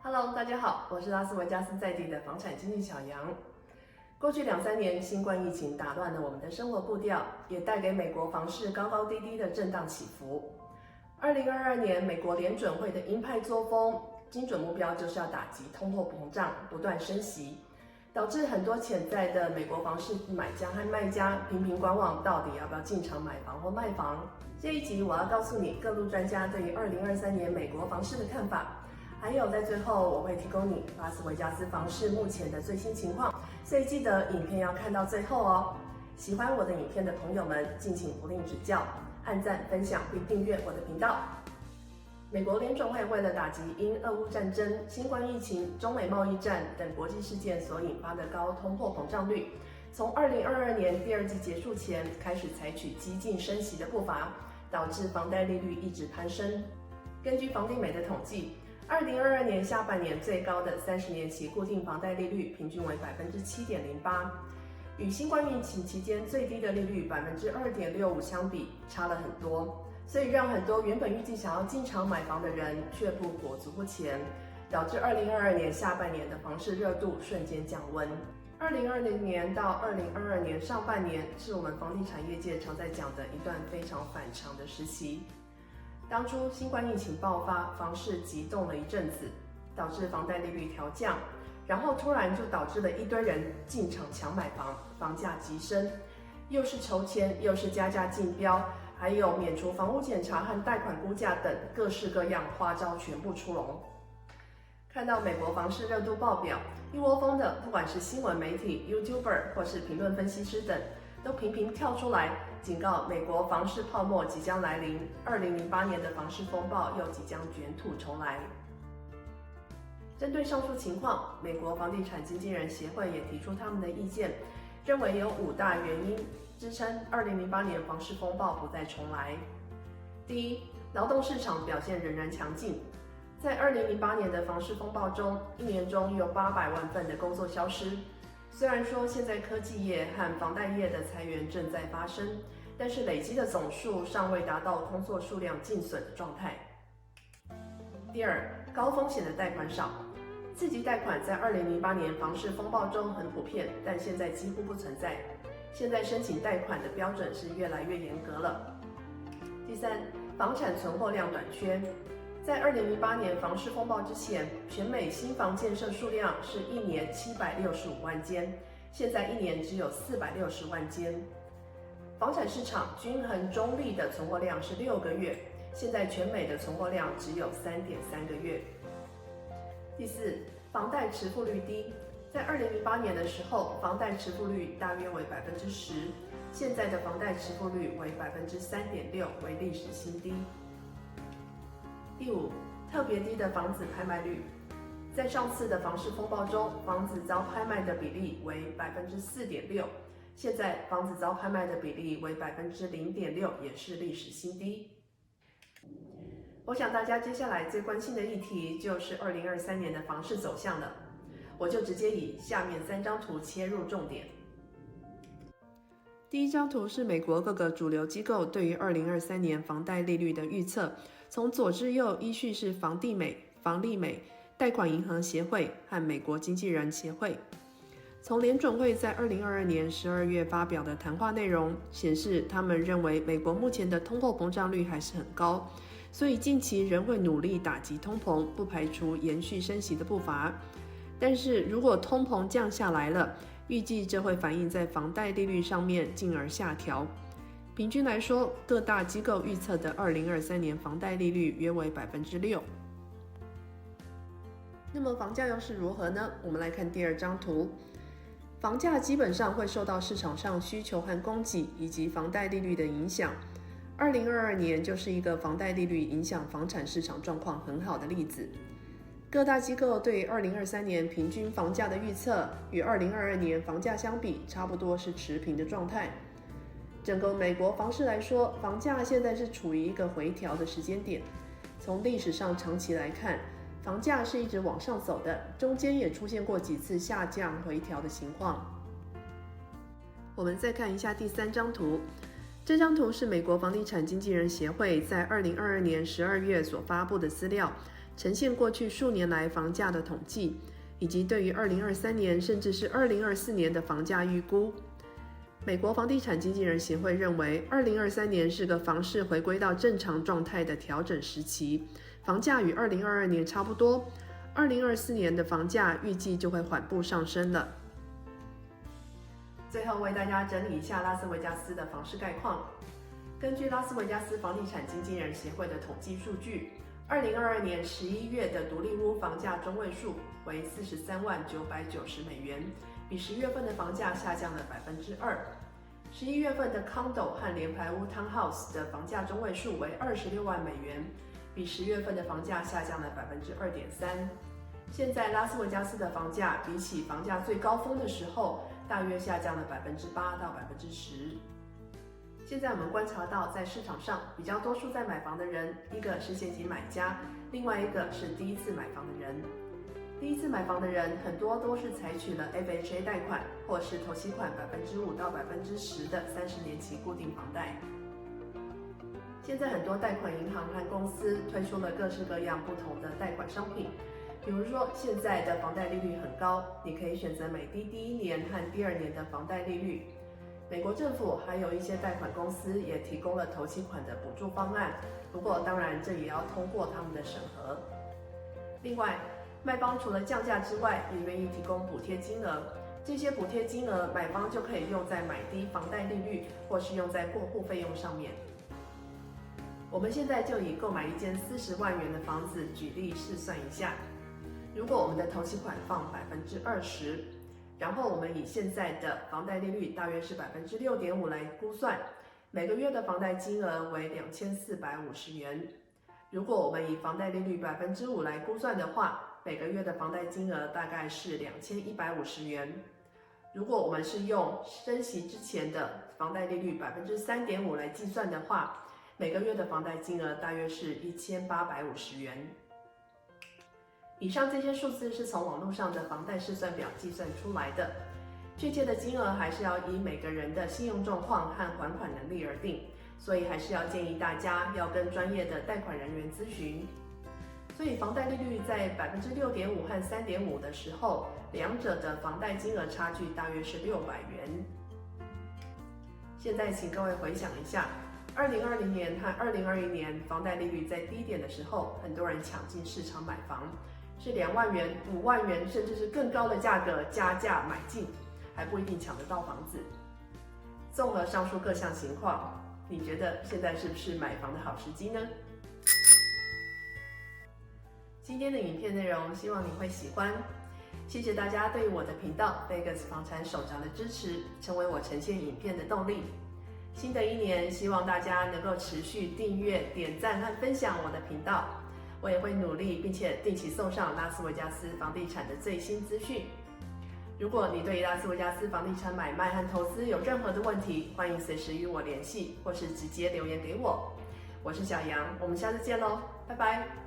Hello，大家好，我是拉斯维加斯在地的房产经纪小杨。过去2-3年，新冠疫情打乱了我们的生活步调，也带给美国房市高高低低的震荡起伏。2022年，美国联准会的鹰派作风，精准目标就是要打击通货膨胀，不断升息，导致很多潜在的美国房市买家和卖家频频观望，到底要不要进场买房或卖房。这一集我要告诉你各路专家对于2023年美国房市的看法。还有，在最后我会提供你拉斯维加斯房市目前的最新情况，所以记得影片要看到最后哦。喜欢我的影片的朋友们，敬请不吝指教，按赞、分享并订阅我的频道。美国联准会为了打击因俄乌战争、新冠疫情、中美贸易战等国际事件所引发的高通货膨胀率，从2022年第2季结束前开始采取激进升息的步伐，导致房贷利率一直攀升。根据房地美的统计，2022年下半年最高的30年期固定房贷利率平均为7.08%，与新冠疫情期间最低的利率2.65%相比，差了很多，所以让很多原本预计想要进场买房的人却不裹足不前，导致2022年下半年的房市热度瞬间降温。2020年到2022年上半年是我们房地产业界常在讲的一段非常反常的时期。当初新冠疫情爆发，房市急动了一阵子，导致房贷利率调降，然后突然就导致了一堆人进场抢买房，房价急升，又是筹钱，又是加价竞标，还有免除房屋检查和贷款估价等各式各样花招全部出笼。看到美国房市热度爆表，一窝蜂的，不管是新闻媒体、YouTuber 或是评论分析师等，都频频跳出来警告美国房市泡沫即将来临，2008年的房市风暴又即将卷土重来。针对上述情况，美国房地产经纪人协会也提出他们的意见，认为有5大原因支撑2008年房市风暴不再重来。第一，劳动市场表现仍然强劲。在2008年的房市风暴中，一年中有800万份的工作消失。虽然说现在科技业和房贷业的裁员正在发生，但是累积的总数尚未达到工作数量净损的状态。第二，高风险的贷款少。次级贷款在2008年房市风暴中很普遍，但现在几乎不存在。现在申请贷款的标准是越来越严格了。第三，房产存货量短缺。在2008年房市风暴之前，全美新房建设数量是1年765万间，现在1年只有460万间。房产市场均衡中立的存货量是6个月，现在全美的存货量只有3.3个月。第四，房贷持付率低。在2008年的时候，房贷持付率大约为10%，现在的房贷持付率为3.6%，为历史新低。第五，特别低的房子拍卖率。在上次的房市风暴中，房子遭拍卖的比例为4.6%，现在房子遭拍卖的比例为0.6%，也是历史新低。我想大家接下来最关心的议题就是2023年的房市走向了，我就直接以下面3张图切入重点。第一张图是美国各个主流机构对于2023年房贷利率的预测，从左至右依序是房地美、房利美、贷款银行协会和美国经纪人协会。从联准会在2022年12月发表的谈话内容显示，他们认为美国目前的通货膨胀率还是很高，所以近期仍会努力打击通膨，不排除延续升息的步伐。但是如果通膨降下来了，预计这会反映在房贷利率上面，进而下调。平均来说，各大机构预测的2023年房贷利率约为6%。那么房价又是如何呢？我们来看第2张图。房价基本上会受到市场上需求和供给以及房贷利率的影响。2022年就是一个房贷利率影响房产市场状况很好的例子。各大机构对2023年平均房价的预测与2022年房价相比，差不多是持平的状态。整个美国房市来说，房价现在是处于一个回调的时间点。从历史上长期来看，房价是一直往上走的，中间也出现过几次下降回调的情况。我们再看一下第3张图。这张图是美国房地产经纪人协会在2022年12月所发布的资料，呈现过去数年来房价的统计，以及对于2023年甚至是2024年的房价预估。美国房地产经纪人协会认为，2023年是个房市回归到正常状态的调整时期，房价与2022年差不多，2024年的房价预计就会缓步上升了。最后为大家整理一下拉斯维加斯的房市概况。根据拉斯维加斯房地产经纪人协会的统计数据，2022年11月的独立屋房价中位数为43万990美元，比10月份的房价下降了2%。11月份的 condo 和联排屋 townhouse 的房价中位数为26万美元，比10月份的房价下降了2.3%。现在拉斯维加斯的房价比起房价最高峰的时候，大约下降了8%到10%。现在我们观察到，在市场上比较多数在买房的人，一个是现金买家，另外一个是第一次买房的人。第一次买房的人很多都是采取了 FHA 贷款，或是头期款5%到10%的30年期固定房贷。现在很多贷款银行和公司推出了各式各样不同的贷款商品，比如说现在的房贷利率很高，你可以选择美低第一年和第2年的房贷利率。美国政府还有一些贷款公司也提供了头期款的补助方案，不过当然这也要通过他们的审核。另外，卖方除了降价之外，也愿意提供补贴金额，这些补贴金额买方就可以用在买低房贷利率，或是用在过户费用上面。我们现在就以购买一间40万元的房子举例试算一下，如果我们的头期款放20%，然后我们以现在的房贷利率大约是6.5%来估算，每个月的房贷金额为2450元。如果我们以房贷利率5%来估算的话，每个月的房贷金额大概是2150元。如果我们是用升息之前的房贷利率3.5%来计算的话，每个月的房贷金额大约是1850元。以上这些数字是从网络上的房贷试算表计算出来的，确切的金额还是要以每个人的信用状况和还款能力而定，所以还是要建议大家要跟专业的贷款人员咨询。所以房贷利率在6.5%和3.5%的时候，两者的房贷金额差距大约是600元。现在请各位回想一下，2020年和2021年房贷利率在低点的时候，很多人抢进市场买房，是2万元、5万元，甚至是更高的价格加价买进，还不一定抢得到房子。综合上述各项情况，你觉得现在是不是买房的好时机呢？今天的影片内容希望你会喜欢，谢谢大家对我的频道 Vegas 房产手札的支持，成为我呈现影片的动力。新的一年，希望大家能够持续订阅、点赞和分享我的频道。我也会努力，并且定期送上拉斯维加斯房地产的最新资讯。如果你对拉斯维加斯房地产买卖和投资有任何的问题，欢迎随时与我联系，或是直接留言给我。我是小杨，我们下次见喽，拜拜。